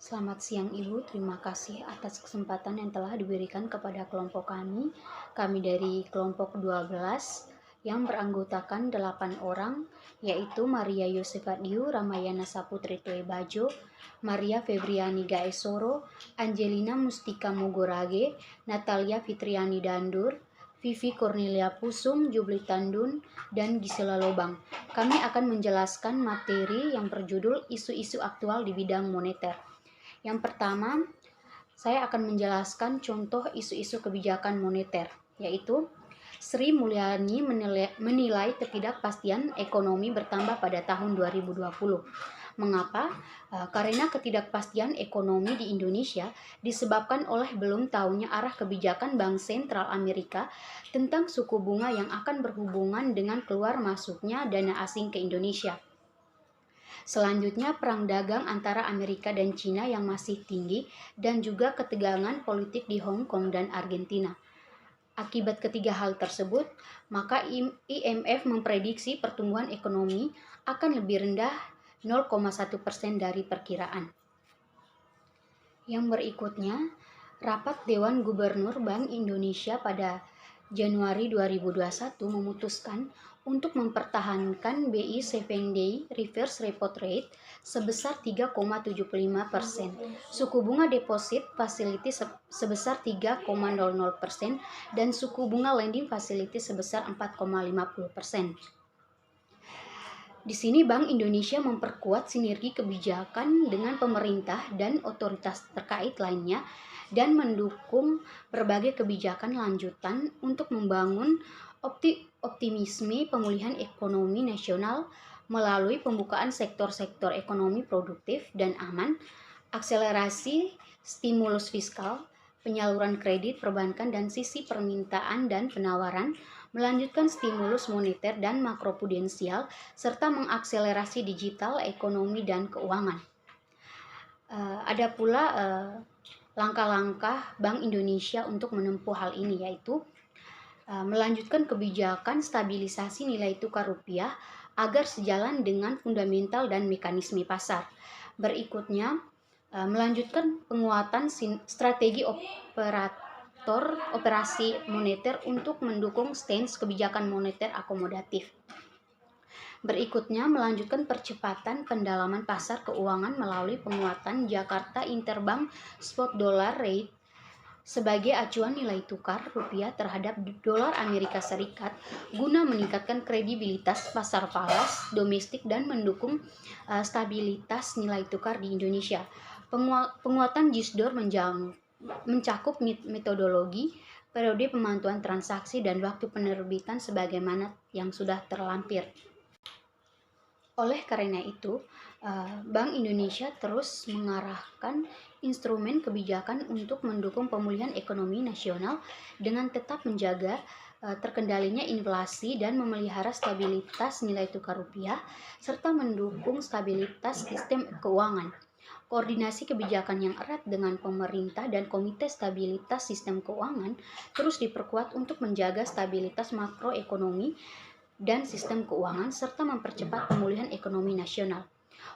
Selamat siang Ibu, terima kasih atas kesempatan yang telah diberikan kepada kelompok kami. Kami dari kelompok 12 yang beranggotakan 8 orang, yaitu Maria Yosefa Diu, Ramayana Saputri Tuebajo, Maria Febriani Gaesoro, Angelina Mustika Mogorage, Natalia Fitriani Dandur, Vivi Cornelia Pusum, Jubli Tandun, dan Gisela Lobang. Kami akan menjelaskan materi yang berjudul isu-isu aktual di bidang moneter. Yang pertama, saya akan menjelaskan contoh isu-isu kebijakan moneter, yaitu Sri Mulyani menilai ketidakpastian ekonomi bertambah pada tahun 2020. Mengapa? Karena ketidakpastian ekonomi di Indonesia disebabkan oleh belum tahunya arah kebijakan Bank Sentral Amerika tentang suku bunga yang akan berhubungan dengan keluar masuknya dana asing ke Indonesia. Selanjutnya, perang dagang antara Amerika dan China yang masih tinggi dan juga ketegangan politik di Hong Kong dan Argentina. Akibat ketiga hal tersebut, maka IMF memprediksi pertumbuhan ekonomi akan lebih rendah 0,1% dari perkiraan. Yang berikutnya, rapat Dewan Gubernur Bank Indonesia pada Januari 2021 memutuskan untuk mempertahankan BI 7-day reverse repo rate sebesar 3,75%, suku bunga deposit facility sebesar 3,00% dan suku bunga lending facility sebesar 4,50%. Di sini Bank Indonesia memperkuat sinergi kebijakan dengan pemerintah dan otoritas terkait lainnya dan mendukung berbagai kebijakan lanjutan untuk membangun optimisme pemulihan ekonomi nasional melalui pembukaan sektor-sektor ekonomi produktif dan aman, akselerasi stimulus fiskal, penyaluran kredit perbankan dan sisi permintaan dan penawaran, melanjutkan stimulus moneter dan makroprudensial, serta mengakselerasi digital, ekonomi, dan keuangan. Ada pula langkah-langkah Bank Indonesia untuk menempuh hal ini, yaitu melanjutkan kebijakan stabilisasi nilai tukar rupiah agar sejalan dengan fundamental dan mekanisme pasar. Berikutnya, melanjutkan penguatan strategi operasi moneter untuk mendukung stance kebijakan moneter akomodatif. Berikutnya, melanjutkan percepatan pendalaman pasar keuangan melalui penguatan Jakarta Interbank Spot Dollar Rate sebagai acuan nilai tukar rupiah terhadap dolar Amerika Serikat guna meningkatkan kredibilitas pasar falas domestik dan mendukung stabilitas nilai tukar di Indonesia. Penguatan JISDOR mencakup metodologi, periode pemantauan transaksi, dan waktu penerbitan sebagaimana yang sudah terlampir. Oleh karena itu, Bank Indonesia terus mengarahkan instrumen kebijakan untuk mendukung pemulihan ekonomi nasional dengan tetap menjaga terkendalinya inflasi dan memelihara stabilitas nilai tukar rupiah, serta mendukung stabilitas sistem keuangan. Koordinasi kebijakan yang erat dengan pemerintah dan Komite Stabilitas Sistem Keuangan terus diperkuat untuk menjaga stabilitas makroekonomi dan sistem keuangan serta mempercepat pemulihan ekonomi nasional.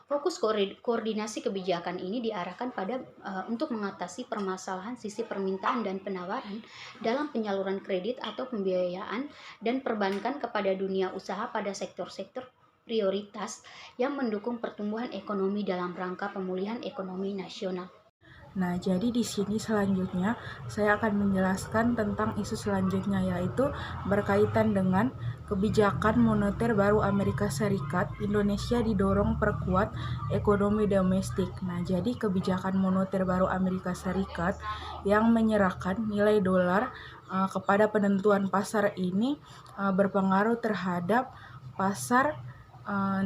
Fokus koordinasi kebijakan ini diarahkan untuk mengatasi permasalahan sisi permintaan dan penawaran dalam penyaluran kredit atau pembiayaan dan perbankan kepada dunia usaha pada sektor-sektor prioritas yang mendukung pertumbuhan ekonomi dalam rangka pemulihan ekonomi nasional. Nah, jadi di sini selanjutnya saya akan menjelaskan tentang isu selanjutnya, yaitu berkaitan dengan kebijakan moneter baru Amerika Serikat. Indonesia didorong perkuat ekonomi domestik. Nah, jadi kebijakan moneter baru Amerika Serikat yang menyerahkan nilai dolar kepada penentuan pasar ini berpengaruh terhadap pasar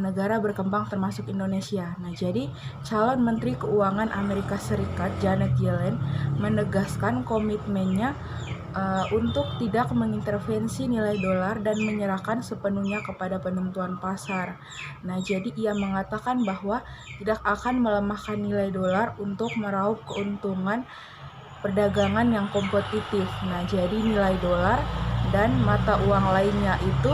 negara berkembang termasuk Indonesia. Nah, jadi calon Menteri Keuangan Amerika Serikat Janet Yellen menegaskan komitmennya untuk tidak mengintervensi nilai dolar dan menyerahkan sepenuhnya kepada penentuan pasar. Nah, jadi ia mengatakan bahwa tidak akan melemahkan nilai dolar untuk meraup keuntungan perdagangan yang kompetitif. Nah, jadi nilai dolar dan mata uang lainnya itu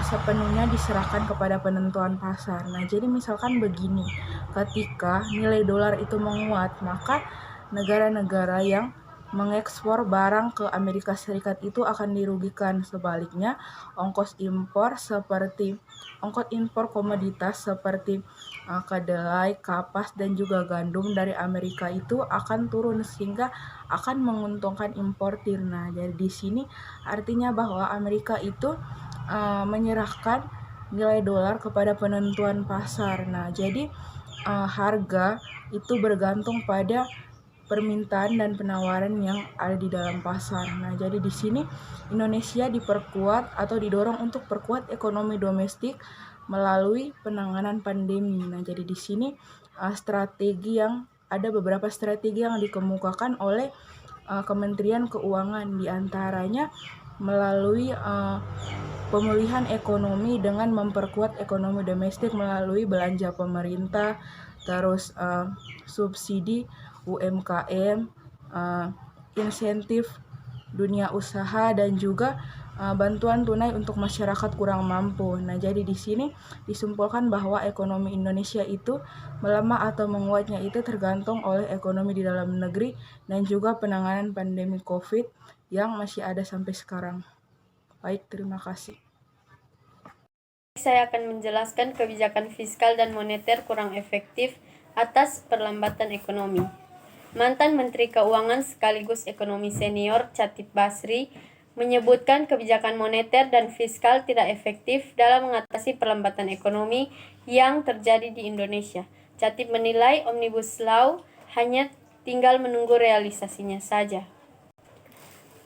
sepenuhnya diserahkan kepada penentuan pasar. Nah, jadi misalkan begini, ketika nilai dolar itu menguat, maka negara-negara yang mengekspor barang ke Amerika Serikat itu akan dirugikan. Sebaliknya, ongkos impor komoditas seperti kedelai, kapas, dan juga gandum dari Amerika itu akan turun sehingga akan menguntungkan importir. Nah, jadi di sini artinya bahwa Amerika itu menyerahkan nilai dolar kepada penentuan pasar. Nah, jadi harga itu bergantung pada permintaan dan penawaran yang ada di dalam pasar. Nah, jadi di sini Indonesia diperkuat atau didorong untuk perkuat ekonomi domestik melalui penanganan pandemi. Nah, jadi di sini ada beberapa strategi yang dikemukakan oleh Kementerian Keuangan, diantaranya melalui pemulihan ekonomi dengan memperkuat ekonomi domestik melalui belanja pemerintah, terus subsidi UMKM, insentif dunia usaha, dan juga bantuan tunai untuk masyarakat kurang mampu. Nah, jadi di sini disimpulkan bahwa ekonomi Indonesia itu melemah atau menguatnya itu tergantung oleh ekonomi di dalam negeri dan juga penanganan pandemi COVID yang masih ada sampai sekarang. Baik, terima kasih. Saya akan menjelaskan kebijakan fiskal dan moneter kurang efektif atas perlambatan ekonomi. Mantan Menteri Keuangan sekaligus ekonomi senior Chatib Basri menyebutkan kebijakan moneter dan fiskal tidak efektif dalam mengatasi perlambatan ekonomi yang terjadi di Indonesia. Chatib menilai Omnibus Law hanya tinggal menunggu realisasinya saja.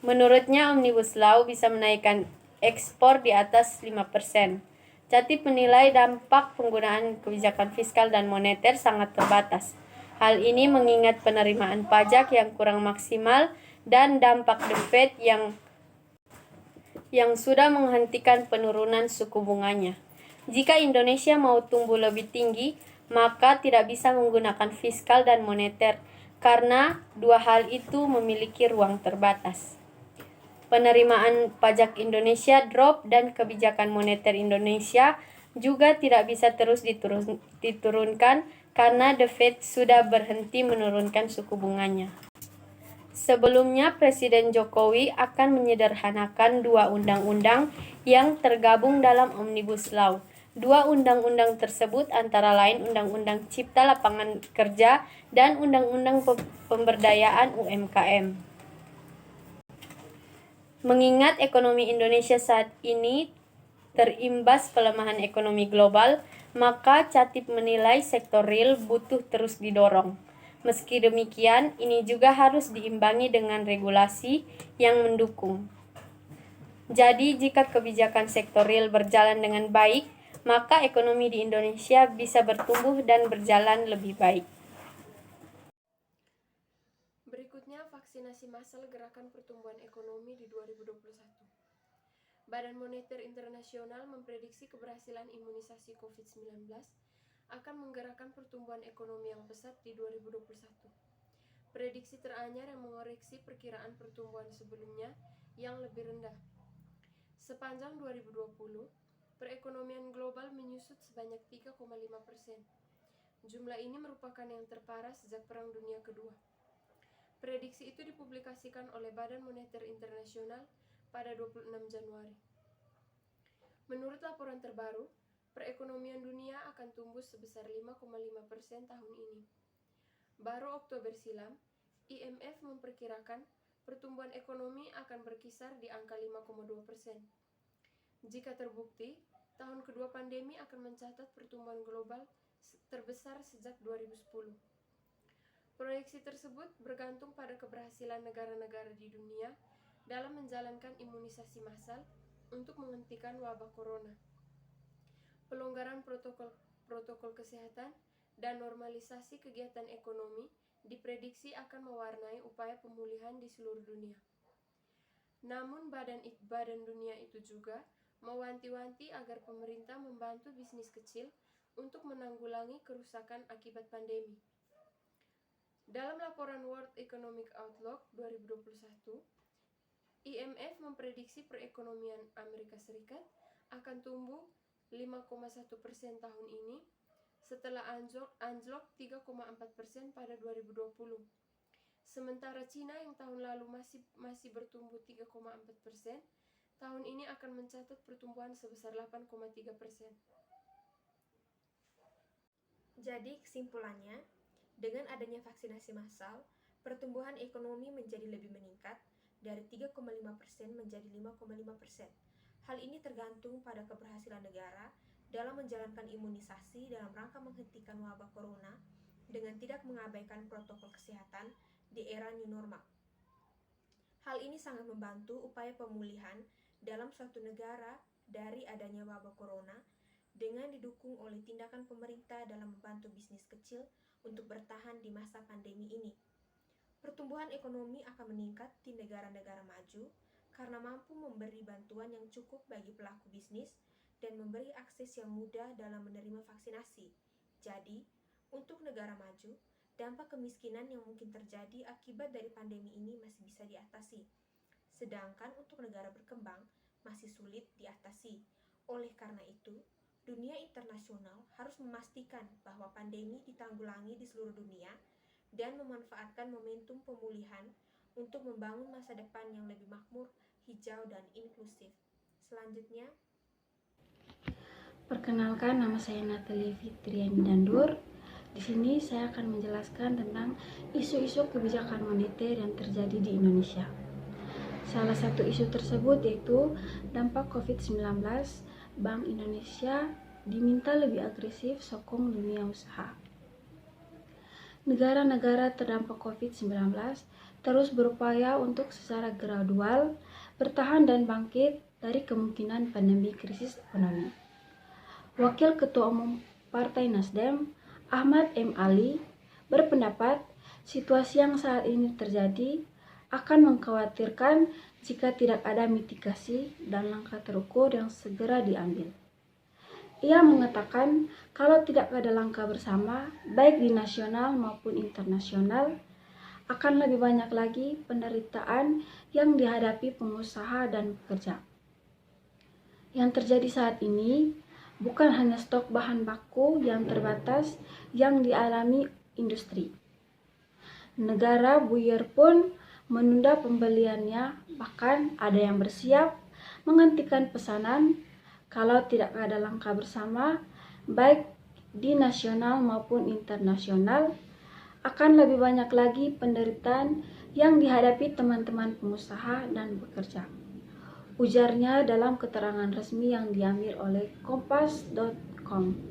Menurutnya, Omnibus Law bisa menaikkan ekspor di atas 5%. Chatib menilai dampak penggunaan kebijakan fiskal dan moneter sangat terbatas. Hal ini mengingat penerimaan pajak yang kurang maksimal dan dampak The Fed yang sudah menghentikan penurunan suku bunganya. Jika Indonesia mau tumbuh lebih tinggi, maka tidak bisa menggunakan fiskal dan moneter karena dua hal itu memiliki ruang terbatas. Penerimaan pajak Indonesia drop dan kebijakan moneter Indonesia juga tidak bisa terus diturunkan karena The Fed sudah berhenti menurunkan suku bunganya. Sebelumnya, Presiden Jokowi akan menyederhanakan dua undang-undang yang tergabung dalam Omnibus Law. Dua undang-undang tersebut antara lain Undang-Undang Cipta Lapangan Kerja dan Undang-Undang Pemberdayaan UMKM. Mengingat ekonomi Indonesia saat ini terimbas pelemahan ekonomi global, maka Chatib menilai sektor real butuh terus didorong. Meski demikian, ini juga harus diimbangi dengan regulasi yang mendukung. Jadi, jika kebijakan sektor real berjalan dengan baik, maka ekonomi di Indonesia bisa bertumbuh dan berjalan lebih baik. Berikutnya, vaksinasi massal gerakan pertumbuhan ekonomi di 2021. Badan Moneter Internasional memprediksi keberhasilan imunisasi COVID-19 akan menggerakkan pertumbuhan ekonomi yang pesat di 2021. Prediksi teranyar yang mengoreksi perkiraan pertumbuhan sebelumnya yang lebih rendah. Sepanjang 2020, perekonomian global menyusut sebanyak 3,5%. Jumlah ini merupakan yang terparah sejak Perang Dunia Kedua. Prediksi itu dipublikasikan oleh Badan Moneter Internasional pada 26 Januari. Menurut laporan terbaru, perekonomian dunia akan tumbuh sebesar 5,5% tahun ini. Baru Oktober silam, IMF memperkirakan pertumbuhan ekonomi akan berkisar di angka 5,2%. Jika terbukti, tahun kedua pandemi akan mencatat pertumbuhan global terbesar sejak 2010. Proyeksi tersebut bergantung pada keberhasilan negara-negara di dunia dalam menjalankan imunisasi massal untuk menghentikan wabah corona. Pelonggaran protokol kesehatan dan normalisasi kegiatan ekonomi diprediksi akan mewarnai upaya pemulihan di seluruh dunia. Namun badan dunia itu juga mewanti-wanti agar pemerintah membantu bisnis kecil untuk menanggulangi kerusakan akibat pandemi. Dalam laporan World Economic Outlook 2021, IMF memprediksi perekonomian Amerika Serikat akan tumbuh 5,1% tahun ini setelah anjlok 3,4% pada 2020. Sementara Cina yang tahun lalu masih bertumbuh 3,4%, tahun ini akan mencatat pertumbuhan sebesar 8,3%. Jadi kesimpulannya, dengan adanya vaksinasi massal, pertumbuhan ekonomi menjadi lebih meningkat dari 3,5% menjadi 5,5%. Hal ini tergantung pada keberhasilan negara dalam menjalankan imunisasi dalam rangka menghentikan wabah corona dengan tidak mengabaikan protokol kesehatan di era new normal. Hal ini sangat membantu upaya pemulihan dalam suatu negara dari adanya wabah corona dengan didukung oleh tindakan pemerintah dalam membantu bisnis kecil untuk bertahan di masa pandemi ini. Pertumbuhan ekonomi akan meningkat di negara-negara maju karena mampu memberi bantuan yang cukup bagi pelaku bisnis dan memberi akses yang mudah dalam menerima vaksinasi. Jadi, untuk negara maju, dampak kemiskinan yang mungkin terjadi akibat dari pandemi ini masih bisa diatasi. Sedangkan untuk negara berkembang, masih sulit diatasi. Oleh karena itu, dunia internasional harus memastikan bahwa pandemi ditanggulangi di seluruh dunia dan memanfaatkan momentum pemulihan untuk membangun masa depan yang lebih makmur, hijau, dan inklusif. Selanjutnya, perkenalkan, nama saya Natalie Fitriani Dandur. Di sini saya akan menjelaskan tentang isu-isu kebijakan moneter yang terjadi di Indonesia. Salah satu isu tersebut yaitu dampak COVID-19. Bank Indonesia diminta lebih agresif sokong dunia usaha. Negara-negara terdampak COVID-19 terus berupaya untuk secara gradual bertahan dan bangkit dari kemungkinan pandemi krisis ekonomi. Wakil Ketua Umum Partai Nasdem, Ahmad M. Ali, berpendapat situasi yang saat ini terjadi akan mengkhawatirkan jika tidak ada mitigasi dan langkah terukur yang segera diambil. Ia mengatakan kalau tidak ada langkah bersama, baik di nasional maupun internasional, akan lebih banyak lagi penderitaan yang dihadapi pengusaha dan pekerja. Yang terjadi saat ini bukan hanya stok bahan baku yang terbatas yang dialami industri. Negara buyur pun menunda pembeliannya, bahkan ada yang bersiap menghentikan pesanan kalau tidak ada langkah bersama, baik di nasional maupun internasional, akan lebih banyak lagi penderitaan yang dihadapi teman-teman pengusaha dan pekerja. Ujarnya dalam keterangan resmi yang diambil oleh kompas.com.